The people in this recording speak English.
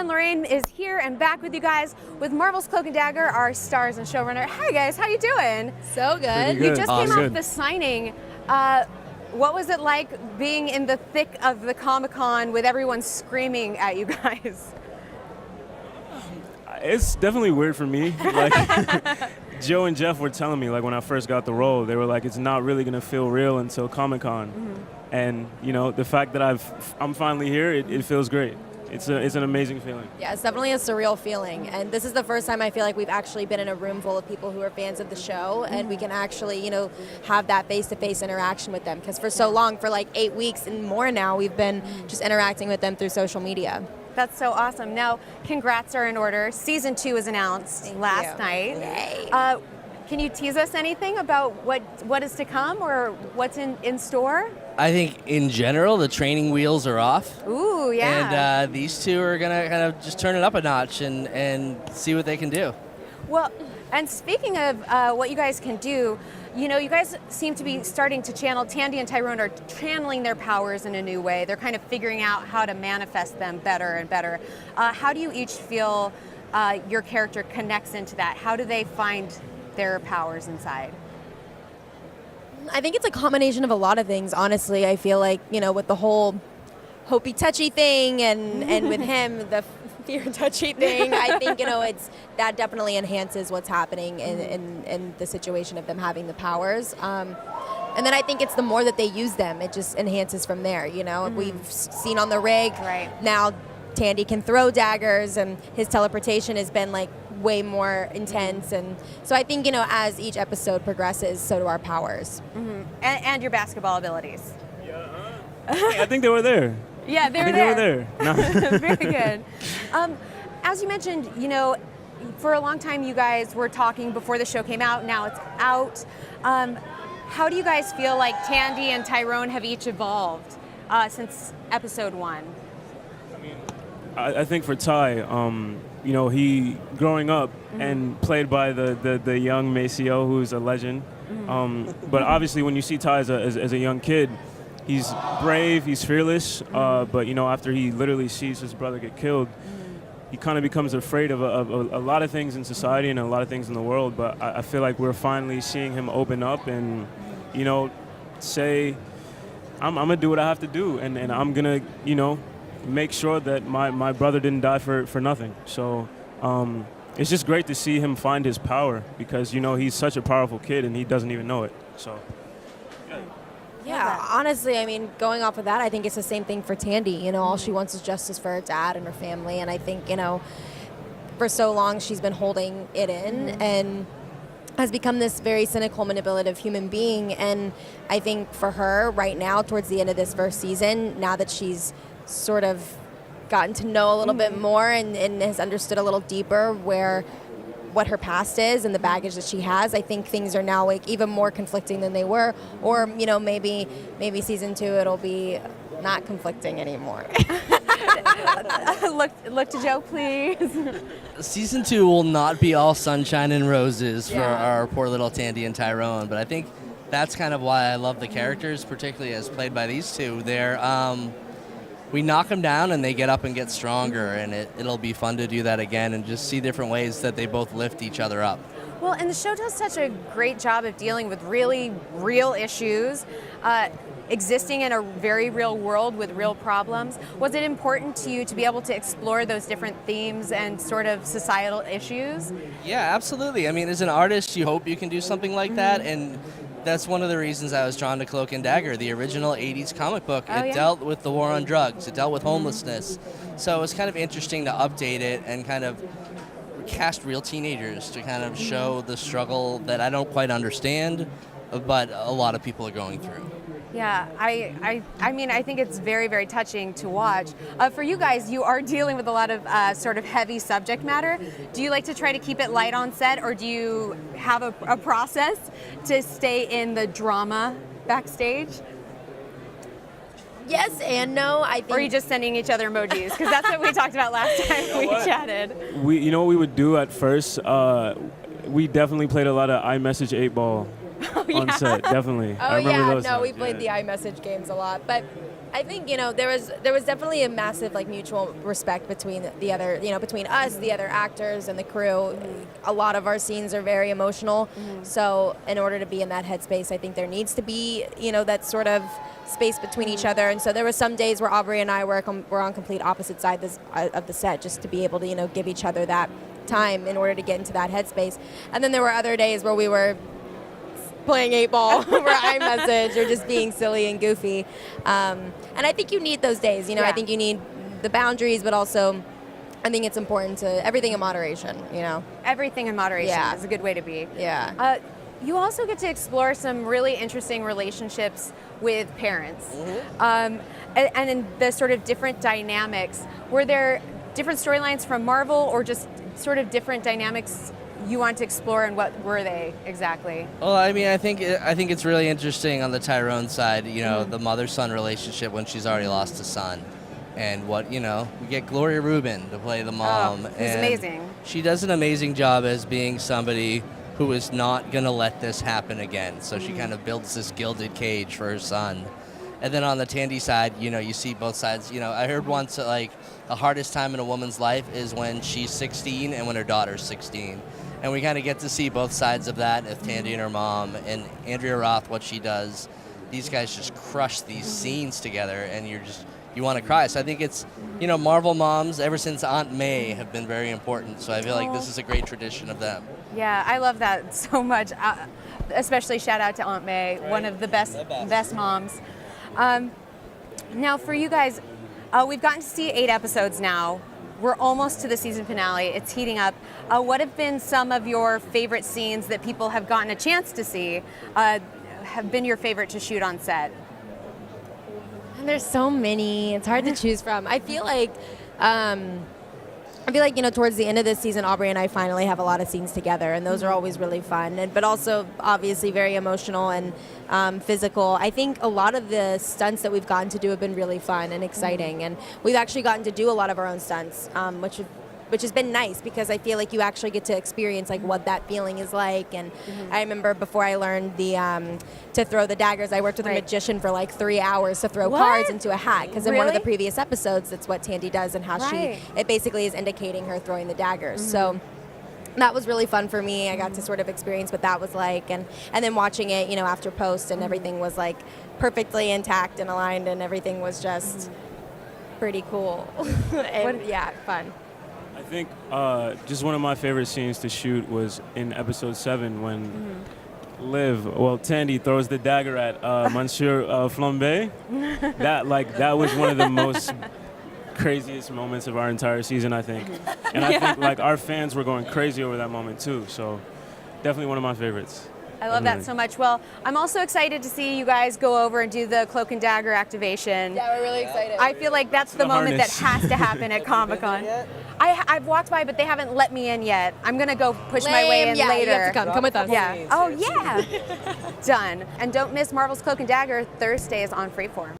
everyone, Lorraine is here and back with you guys with Marvel's Cloak and Dagger, our stars and showrunner. Hi guys, how you doing? So good. You just came off the signing. What was it like being in the thick of the Comic-Con with everyone screaming at you guys? It's definitely weird for me. Like Joe and Jeff were telling me, like when I first got the role, they were like, it's not really gonna feel real until Comic-Con. Mm-hmm. And you know, the fact that I'm finally here, it feels great. It's an amazing feeling. Yeah, it's definitely a surreal feeling. And this is the first time I feel like we've actually been in a room full of people who are fans of the show, and we can actually, you know, have that face-to-face interaction with them. Because for so long, for like 8 weeks and more now, we've been just interacting with them through social media. That's so awesome. Now, congrats are in order. Season 2 was announced last night. Yay. Can you tease us anything about what is to come or what's in store? I think in general the training wheels are off. Ooh, yeah. And these two are gonna kind of just turn it up a notch and see what they can do. Well, and speaking of what you guys can do, you know, you guys seem to be starting to channel, Tandy and Tyrone are channeling their powers in a new way. They're kind of figuring out how to manifest them better and better. How do you each feel your character connects into that? How do they find their powers inside? I think it's a combination of a lot of things, honestly. I feel like, you know, with the whole hopey touchy thing and with him, the fear touchy thing, I think, you know, that definitely enhances what's happening in the situation of them having the powers. And then I think it's the more that they use them, it just enhances from there, you know. We've seen on the rig, now Tandy can throw daggers, and his teleportation has been like way more intense, and so I think, you know, as each episode progresses, so do our powers. And your basketball abilities. I think they were there. Yeah, they were there. No. Very good. As you mentioned, you know, for a long time you guys were talking before the show came out. Now it's out. How do you guys feel like Tandy and Tyrone have each evolved since episode 1? I think for Ty, you know, he growing up and played by the young Maceo, who's a legend. But obviously, when you see Ty as a young kid, he's brave, he's fearless. But you know, after he literally sees his brother get killed, he kind of becomes afraid of a lot of things in society and a lot of things in the world. But I feel like we're finally seeing him open up and, you know, say, I'm gonna do what I have to do, and I'm gonna, you know, make sure that my brother didn't die for nothing. So it's just great to see him find his power, because, you know, he's such a powerful kid and he doesn't even know it. So yeah, honestly, I mean, going off of that, I think it's the same thing for Tandy. You know, all she wants is justice for her dad and her family, and I think, you know, for so long she's been holding it in and has become this very cynical, manipulative human being. And I think for her right now, towards the end of this first season, now that she's sort of gotten to know a little bit more and has understood a little deeper what her past is and the baggage that she has, I think things are now like even more conflicting than they were. Or, you know, maybe season 2 it'll be not conflicting anymore. Look to Joe, please. Season 2 will not be all sunshine and roses for our poor little Tandy and Tyrone, but I think that's kind of why I love the characters, particularly as played by these two. They're we knock them down and they get up and get stronger, and it'll be fun to do that again and just see different ways that they both lift each other up. Well, and the show does such a great job of dealing with really real issues, existing in a very real world with real problems. Was it important to you to be able to explore those different themes and sort of societal issues? Yeah, absolutely. I mean, as an artist, you hope you can do something like that, and that's one of the reasons I was drawn to Cloak and Dagger, the original 80s comic book. It dealt with the war on drugs. It dealt with homelessness. So it was kind of interesting to update it and kind of cast real teenagers to kind of show the struggle that I don't quite understand, but a lot of people are going through. Yeah, I mean, I think it's very, very touching to watch. For you guys, you are dealing with a lot of sort of heavy subject matter. Do you like to try to keep it light on set, or do you have a process to stay in the drama backstage? Yes and no. I think. Or are you just sending each other emojis? Because that's what we talked about last time we chatted. You know what we would do at first? We definitely played a lot of iMessage 8-Ball on set, definitely. Oh, I remember those we times, played the iMessage games a lot. But I think, there was definitely a massive like mutual respect between between us, the other actors, and the crew. A lot of our scenes are very emotional, so in order to be in that headspace, I think there needs to be that sort of space between each other. And so there were some days where Aubrey and I were on complete opposite sides of the set, just to be able to give each other that time in order to get into that headspace. And then there were other days where we were playing 8-ball over iMessage or just being silly and goofy. And I think you need those days. I think you need the boundaries, but also I think it's important to everything in moderation. Everything in moderation is a good way to be. Yeah. You also get to explore some really interesting relationships with parents, and in the sort of different dynamics. Were there different storylines from Marvel, or just sort of different dynamics you want to explore, and what were they exactly? Well, I mean, I think it's really interesting on the Tyrone side, the mother-son relationship when she's already lost a son. And we get Gloria Rubin to play the mom. Who's amazing. She does an amazing job as being somebody who is not going to let this happen again. So she kind of builds this gilded cage for her son. And then on the Tandy side, you see both sides. I heard once that, like, the hardest time in a woman's life is when she's 16 and when her daughter's 16. And we kind of get to see both sides of that with Tandy and her mom, and Andrea Roth, what she does. These guys just crush these scenes together, and you want to cry. So I think it's, Marvel moms, ever since Aunt May, have been very important. So I feel like this is a great tradition of them. Yeah, I love that so much. Especially shout out to Aunt May, one of the best moms. Now for you guys, we've gotten to see 8 episodes now. We're almost to the season finale. It's heating up. What have been some of your favorite scenes that people have gotten a chance to see, have been your favorite to shoot on set? And there's so many. It's hard to choose from. I feel like towards the end of this season, Aubrey and I finally have a lot of scenes together, and those are always really fun, but also obviously very emotional and physical. I think a lot of the stunts that we've gotten to do have been really fun and exciting, and we've actually gotten to do a lot of our own stunts, which has been nice, because I feel like you actually get to experience like what that feeling is like. And I remember before I learned to throw the daggers, I worked with a magician for like 3 hours to throw cards into a hat, because in one of the previous episodes, that's what Tandy does, and how it basically is indicating her throwing the daggers. So that was really fun for me. I got to sort of experience what that was like, and then watching it, after post, and everything was like perfectly intact and aligned, and everything was just pretty cool. And, fun. I think just one of my favorite scenes to shoot was in episode 7 when Tandy throws the dagger at Monsieur Flambe. That was one of the most craziest moments of our entire season, I think. And I think like our fans were going crazy over that moment too. So definitely one of my favorites. I love that so much. Well, I'm also excited to see you guys go over and do the Cloak and Dagger activation. Yeah, we're really excited. I feel like that's the moment that has to happen at Comic-Con. I've walked by, but they haven't let me in yet. I'm going to go push my way in later. You have to come with us. Yeah. Oh, yeah. Done. And don't miss Marvel's Cloak and Dagger Thursdays on Freeform.